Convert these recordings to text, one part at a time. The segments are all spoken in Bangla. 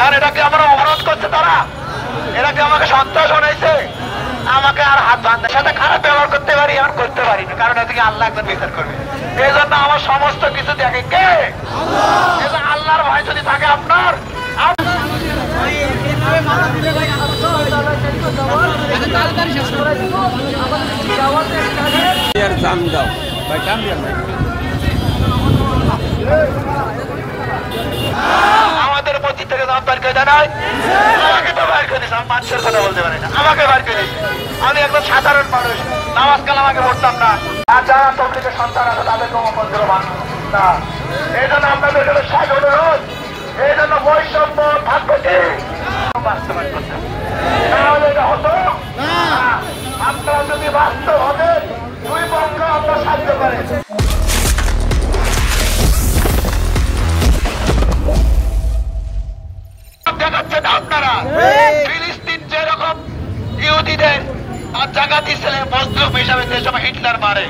আর এটাকে আমরা অবরোধ করছে তারা, এটাকে আমাকে সন্ত্রাস বানাইছে, আমাকে আর হাত বাঁধে সাথে খারাপ ব্যবহার করতে পারি, আর করতে পারি না, কারণ এদিকে আল্লাহ একজন বিচার করবে। এই জন্য আমার সমস্ত কিছু দেখে কে? আল্লাহর ভয় যদি থাকে আপনার, আমাদের মসজিদ থেকে বের করে দেয়, আমাকে তো বের করে দিচ্ছে, আমি মানুষের কথা বলতে পারি না, আমাকে বের করে দিচ্ছে। আমি একজন সাধারণ মানুষ, নামাজ কালামাকে পড়তাম না, আর যারা তবলিগের সন্তান আছে তাদেরকে মন্ত্র মানব না। এই জন্য আপনাদের কাছে শেষ অনুরোধ, এই জন্য বৈষম্য থাকবে কি বাস্তবায়ন করতে হবে, তাহলে এটা হতো না। আপনারা যদি বাস্তব হবে, দুই পক্ষ আমরা সাহায্য করে। দেখাচ্ছেন আপনারা ফিলিস্তিন যেরকম ইহুদিদের আর জায়গা দিচ্ছিলেন মজলুম হিসাবে, যে সময় হিটলার মারে,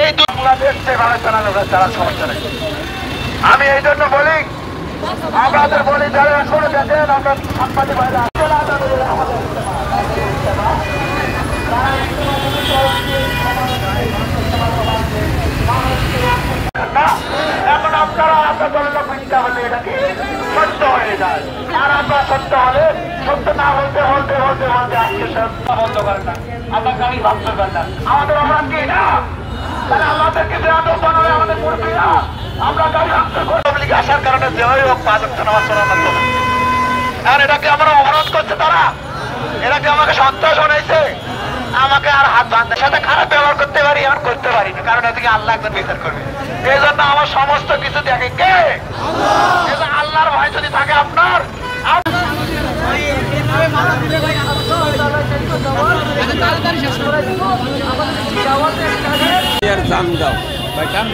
এই বাংলাদেশ সেভাবে চালানো তারা সমস্যা নেই। আমি এই জন্য বলি, আমাদের বলি যারা শুনে দেখেন, আমরা সাংবাদিক ভাইরা এখন আপনারা আপনার দলের মিথ্যা হলে এটা কি সত্য হয়ে যায়, আর আপনার সত্য হলে সত্য না বলতে বলতে বলতে বলতে আজকে সত্য বন্ধ করেন না, আপনার গাড়ি ভাবতে পারেন না। আমাদের অপরাধ কি না? তাহলে আমাদেরকে দেওয়া বানাবে আমাদের মুরব্বীরা, আমরা গাড়ি ভাবতে করি আসার কারণে যে হোক পাঁচক নামাজ পড়ানো না। আর এটাকে আমরা অবরোধ করছে তারা, এটাকে আমাকে সন্ত্রাস বানাইছে, আমাকে আর হাত বাঁধে সাথে খারাপ ব্যবহার করতে পারি, আর করতে পারি না, কারণ এদিকে আল্লাহ একজন বিচার করবে। এই জন্য আমার সমস্ত কিছু দেখে কে? আল্লাহর ভয় যদি থাকে আপনার, দাম দাও ভাই, কাম